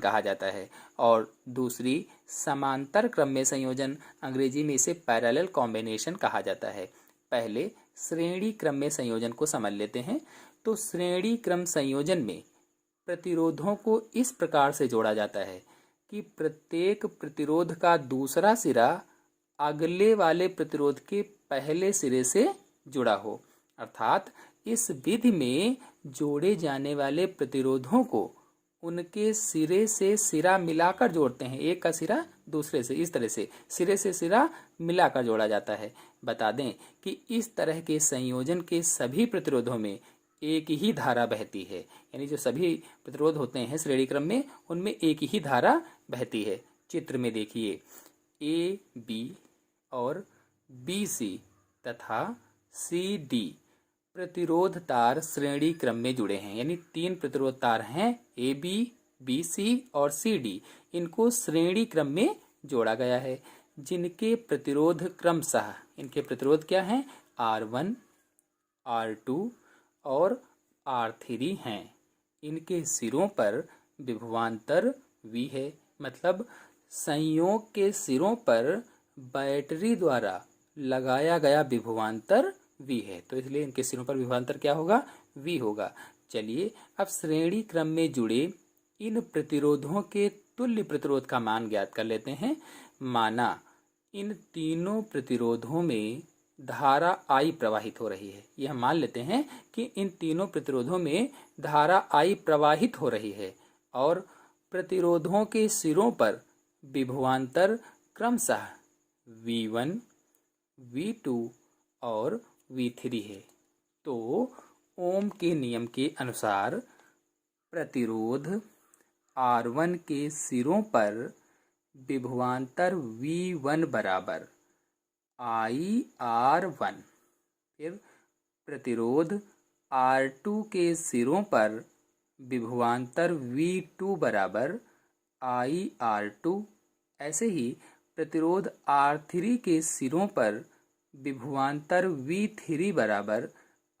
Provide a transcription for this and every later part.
कहा जाता है और दूसरी समांतर क्रम में संयोजन, अंग्रेजी में इसे पैरेलल कॉम्बिनेशन कहा जाता है। पहले श्रेणी क्रम में संयोजन को समझ लेते हैं। तो श्रेणी क्रम संयोजन में प्रतिरोधों को इस प्रकार से जोड़ा जाता है कि प्रत्येक प्रतिरोध का दूसरा सिरा अगले वाले प्रतिरोध के पहले सिरे से जुड़ा हो। अर्थात इस विधि में जोड़े जाने वाले प्रतिरोधों को उनके सिरे से सिरा मिलाकर जोड़ते हैं। एक का सिरा दूसरे से, इस तरह से सिरे से सिरा मिलाकर जोड़ा जाता है। बता दें कि इस तरह के संयोजन के सभी प्रतिरोधों में एक ही धारा बहती है। यानी जो सभी प्रतिरोध होते हैं श्रेणी क्रम में, उनमें एक ही धारा बहती है। चित्र में देखिए, ए बी और बी सी तथा सी डी प्रतिरोध तार श्रेणी क्रम में जुड़े हैं। यानी 3 प्रतिरोध तार हैं, ए बी, बी सी और सी डी। इनको श्रेणी क्रम में जोड़ा गया है, जिनके प्रतिरोध क्रमशः, इनके प्रतिरोध क्या हैं, R1, R2 और R3 हैं। इनके सिरों पर विभवांतर V है। मतलब संयोग के सिरों पर बैटरी द्वारा लगाया गया विभवांतर V है, तो इसलिए इनके सिरों पर विभवांतर क्या होगा, V होगा। चलिए अब श्रेणी क्रम में जुड़े इन प्रतिरोधों के तुल्य प्रतिरोध का मान ज्ञात कर लेते हैं। माना इन तीनों प्रतिरोधों में धारा I प्रवाहित हो रही है। ये हम मान लेते हैं कि इन तीनों प्रतिरोधों में धारा I प्रवाहित हो रही है और प्रतिरोधों के सिरों पर विभवांतर क्रमशः V1, V2 और V3 है। तो ओम के नियम के अनुसार प्रतिरोध R1 के सिरों पर विभवांतर V1 बराबर IR1। फिर प्रतिरोध R2 के सिरों पर विभवांतर V2 बराबर IR2। ऐसे ही प्रतिरोध R3 के सिरों पर विभवांतर V3 बराबर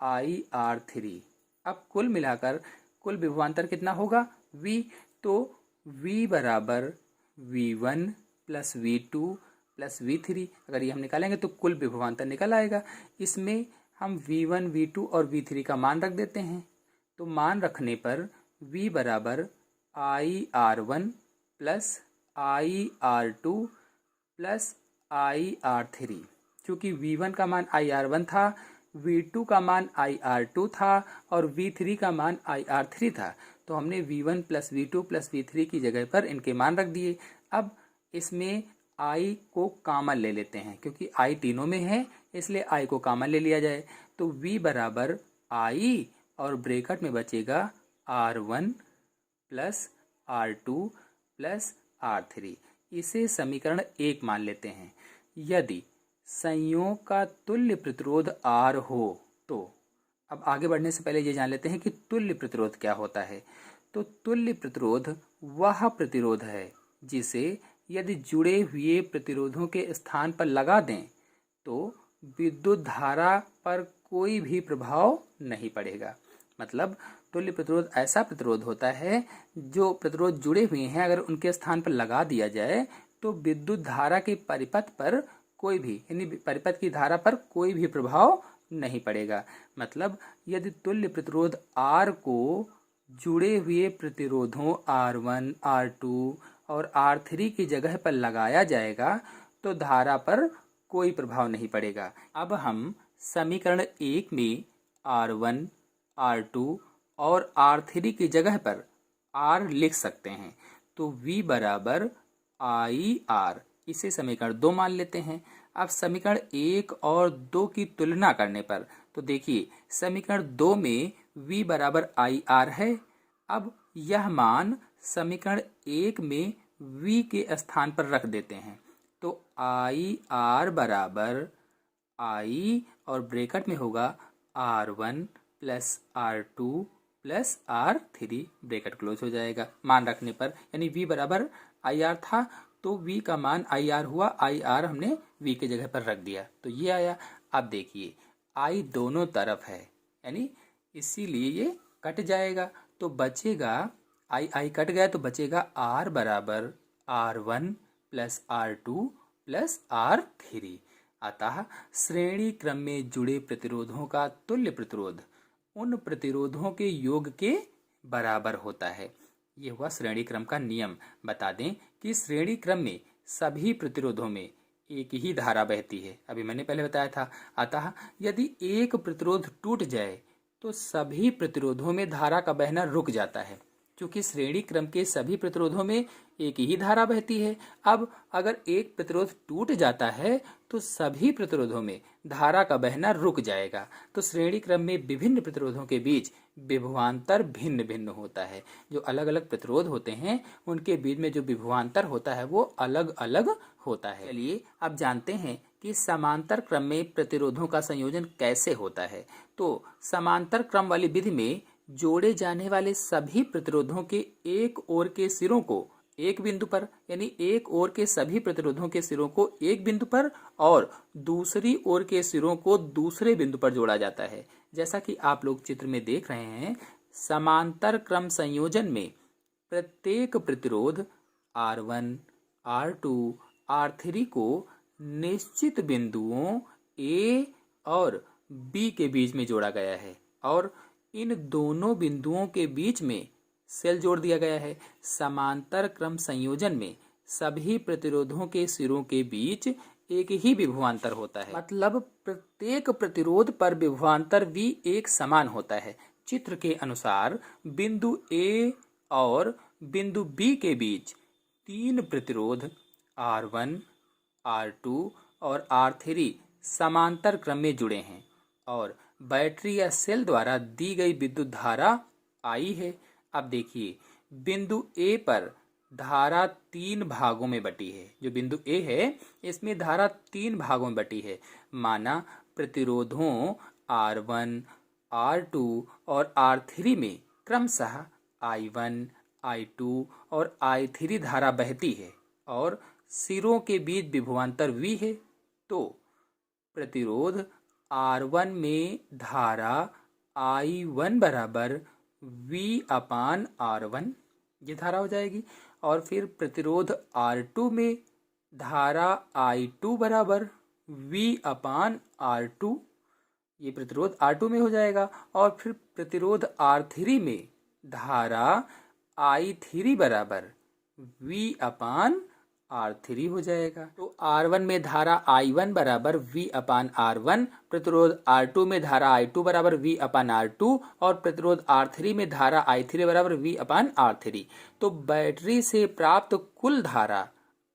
IR3। अब कुल मिलाकर कुल विभवांतर कितना होगा, V। तो V बराबर V1 plus V2 plus V3। अगर ये हम निकालेंगे तो कुल विभवांतर निकल आएगा। इसमें हम V1, V2 और V3 का मान रख देते हैं। तो मान रखने पर V बराबर IR1 plus IR2 plus IR3। क्योंकि V1 का मान IR1 था, V2 का मान IR2 था और V3 का मान IR3 था, तो हमने V1 plus V2 plus V3 की जगह पर इनके मान रख दिए। अब इसमें I को कॉमन ले लेते हैं, क्योंकि I तीनों में है इसलिए I को कॉमन ले लिया जाए। तो V बराबर I और ब्रैकेट में बचेगा R1 plus R2 plus R3। इसे समीकरण 1 मान लेते हैं। यदि संयोग का तुल्य प्रतिरोध R हो तो, अब आगे बढ़ने से पहले ये जान लेते हैं कि तुल्य प्रतिरोध क्या होता है। तो तुल्य प्रतिरोध वह प्रतिरोध है जिसे यदि जुड़े हुए प्रतिरोधों के स्थान पर लगा दें तो विद्युत धारा पर कोई भी प्रभाव नहीं पड़ेगा। मतलब तुल्य प्रतिरोध ऐसा प्रतिरोध होता है जो प्रतिरोध जुड़े हुए हैं, अगर उनके स्थान पर लगा दिया जाए तो विद्युत धारा के परिपथ पर कोई भी, यानी परिपथ की धारा पर कोई भी प्रभाव नहीं पड़ेगा। मतलब यदि तुल्य प्रतिरोध R को जुड़े हुए प्रतिरोधों R1, R2 और R3 की जगह पर लगाया जाएगा तो धारा पर कोई प्रभाव नहीं पड़ेगा। अब हम समीकरण 1 में R1, R2 और R3 की जगह पर R लिख सकते हैं। तो V बराबर IR, इसे समीकरण 2 मान लेते हैं। अब समीकरण 1 और 2 की तुलना करने पर तो देखिए समीकरण 2 में V बराबर IR है। अब यह मान समीकरण 1 में V के स्थान पर रख देते हैं। तो IR बराबर I और ब्रैकेट में होगा R1 plus R2 plus R3, bracket close हो जाएगा मान रखने पर। यानी V बराबर IR था तो V का मान IR हुआ, IR हमने V के जगह पर रख दिया तो ये आया। अब देखिए I दोनों तरफ है, यानी इसीलिए ये कट जाएगा तो बचेगा आई कट गया तो बचेगा R बराबर R1 plus R2 plus R3। अतः श्रेणी क्रम में जुड़े प्रतिरोधों का तुल्य प्रतिरोध उन प्रतिरोधों के योग के बराबर होता है। ये हुआ श्रेणी क्रम का नियम। बता दें कि श्रेणी क्रम में सभी प्रतिरोधों में एक ही धारा बहती है, अभी मैंने पहले बताया था। अतः यदि एक प्रतिरोध टूट जाए तो सभी प्रतिरोधों में धारा का बहना रुक जाता है, क्योंकि श्रेणी क्रम के सभी प्रतिरोधों में एक ही धारा बहती है। अब अगर एक प्रतिरोध टूट जाता है तो सभी प्रतिरोधों में धारा का बहना रुक जाएगा। तो श्रेणी क्रम में विभिन्न प्रतिरोधों के बीच विभवांतर भिन्न भिन्न होता है। जो अलग अलग प्रतिरोध होते हैं उनके बीच में जो विभवांतर होता है वो अलग अलग होता है। चलिए अब जानते हैं कि समांतर क्रम में प्रतिरोधों का संयोजन कैसे होता है। तो समांतर क्रम वाली विधि में जोड़े जाने वाले सभी प्रतिरोधों के एक ओर के सिरों को एक बिंदु पर, यानी एक ओर के सभी प्रतिरोधों के सिरों को एक बिंदु पर और दूसरी ओर के सिरों को दूसरे बिंदु पर जोड़ा जाता है। जैसा कि आप लोग चित्र में देख रहे हैं, समांतर क्रम संयोजन में प्रत्येक प्रतिरोध R1, R2, R3 को निश्चित बिंदुओं A और B के बीच में जोड़ा गया है और इन दोनों बिंदुओं के बीच में सेल जोड़ दिया गया है। समांतर क्रम संयोजन में सभी प्रतिरोधों के सिरों के बीच एक ही विभवांतर होता है, मतलब प्रत्येक प्रतिरोध पर विभवांतर V एक समान होता है। चित्र के अनुसार बिंदु A और बिंदु B के बीच तीन प्रतिरोध R1, R2 और R3 समांतर क्रम में जुड़े हैं और बैटरी या सेल द्वारा दी गई विद्युत धारा I है। अब देखिए, बिंदु A पर धारा तीन भागों में बटी है। जो बिंदु A है इसमें धारा तीन भागों में बटी है। माना प्रतिरोधों R1, R2 और R3 में क्रमशः I1, I2 और I3 धारा बहती है और सिरों के बीच विभवांतर V है। तो प्रतिरोध R1 में धारा I1 बराबर V अपान R1, ये धारा हो जाएगी। और फिर प्रतिरोध R2 में धारा I2 बराबर V अपान R2, ये प्रतिरोध R2 में हो जाएगा। और फिर प्रतिरोध R3 में धारा I3 बराबर V अपान R3 हो जाएगा। तो R1 में धारा I1 बराबर V अपान R1, प्रतिरोध R2 में धारा I2 बराबर V अपान R2 और प्रतिरोध R3 में धारा I3 बराबर V अपान R3। तो बैटरी से प्राप्त कुल धारा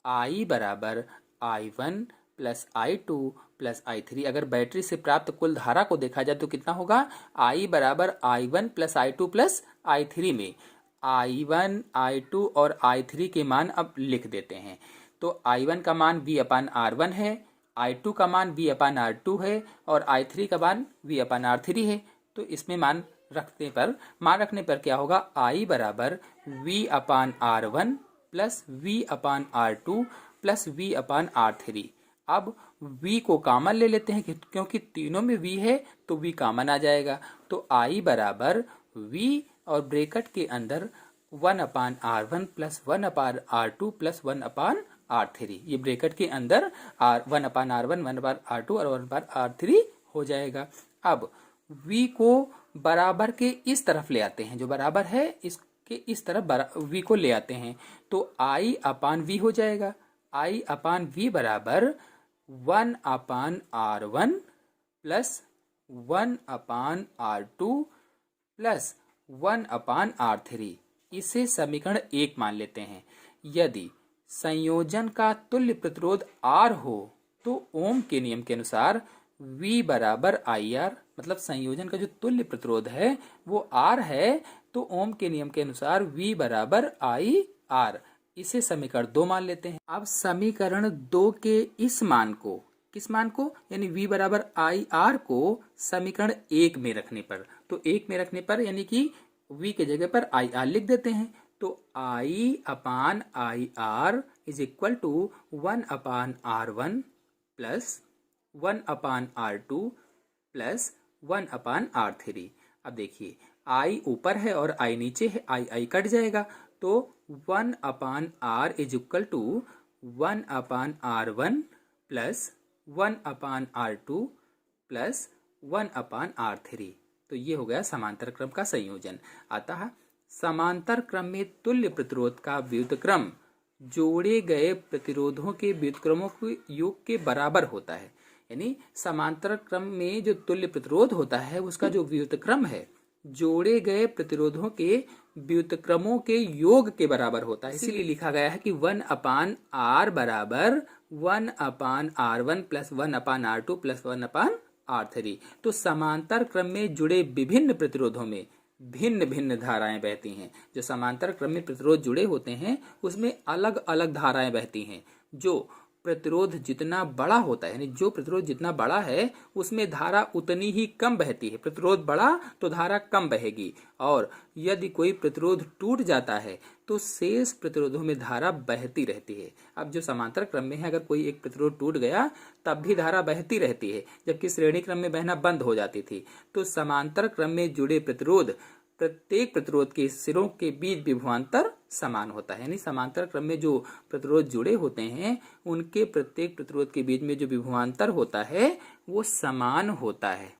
I बराबर I1 plus I2 plus I3। अगर बैटरी से प्राप्त कुल धारा को देखा जाए तो कितना होगा? I बराबर I1 plus I2 plus I3 में I1, I2 और I3 के मान अब लिख देते हैं। तो I1 का मान V अपान R1 है, I2 का मान V अपान R2 है और I3 का मान V अपान R3 है। तो इसमें मान रखने पर क्या होगा? I बराबर V अपान R1 प्लस V अपान R2 प्लस V अपान R3। अब V को कॉमन ले लेते हैं क्योंकि तीनों में V है तो V कॉमन आ जाएगा। तो I बराबर V और ब्रैकेट के अंदर 1 upon R1 plus 1 upon R2 plus 1 upon R3, ये ब्रैकेट के अंदर 1 अपान R1, 1 अपान R2 और 1 अपान R3 हो जाएगा। अब V को बराबर के इस तरफ ले आते हैं, जो बराबर है इसके इस तरफ V को ले आते हैं तो I अपान V हो जाएगा। I अपान V बराबर 1 upon R1 plus 1 upon R2 plus 1 upon R3। इसे समीकरण 1 मान लेते हैं। यदि संयोजन का तुल्य प्रतिरोध R हो तो ओम के नियम के अनुसार V बराबर IR, मतलब संयोजन का जो तुल्य प्रतिरोध है वो R है तो ओम के नियम के अनुसार V बराबर IR। इसे समीकरण 2 मान लेते हैं। अब समीकरण 2 के इस मान को, किस मान को, यानी V बराबर IR को समीकरण 1 में रखने पर, तो 1 में रखने पर यानी कि V के जगह पर IR लिख देते हैं। तो I upon IR is equal to 1 upon R1 plus 1 upon R2 plus 1 upon R3। अब देखिए आई ऊपर है और आई नीचे है, आई आई कट जाएगा, तो 1/r is equal to 1/r1 plus 1/r2 plus 1/r3। तो ये हो गया समांतर क्रम का संयोजन। अतः समांतर क्रम में तुल्य प्रतिरोध का व्युत्क्रम जोड़े गए प्रतिरोधों के व्युत्क्रमों के योग के बराबर होता है। यानी समांतर क्रम में जो तुल्य प्रतिरोध होता है उसका जो व्युत्क्रम है जोड़े गए प्रतिरोधों के व्युत्क्रमों के योग के बराबर होता है। इसीलिए लिखा गया है कि 1/r बराबर 1/r1 plus 1/r2 plus 1/r3। तो समांतर क्रम में जुड़े विभिन्न प्रतिरोधों में भिन्न भिन्न धाराएं बहती हैं। जो समांतर क्रम में प्रतिरोध जुड़े होते हैं उसमें अलग अलग धाराएं बहती हैं। जो प्रतिरोध जितना बड़ा होता है, यानी जो प्रतिरोध जितना बड़ा है उसमें धारा उतनी ही कम बहती है। प्रतिरोध बड़ा तो धारा कम बहेगी, और यदि कोई प्रतिरोध टूट जाता है तो शेष प्रतिरोधों में धारा बहती रहती है। अब जो समांतर क्रम में है, अगर कोई एक प्रतिरोध टूट गया तब भी धारा बहती रहती है, जबकि श्रेणी क्रम में बहना बंद हो जाती थी। तो समांतर क्रम में जुड़े प्रतिरोध प्रत्येक प्रतिरोध के सिरों के बीच विभवांतर समान होता है। यानी समांतर क्रम में जो प्रतिरोध जुड़े होते हैं उनके प्रत्येक प्रतिरोध के बीच में जो विभवांतर होता है वो समान होता है।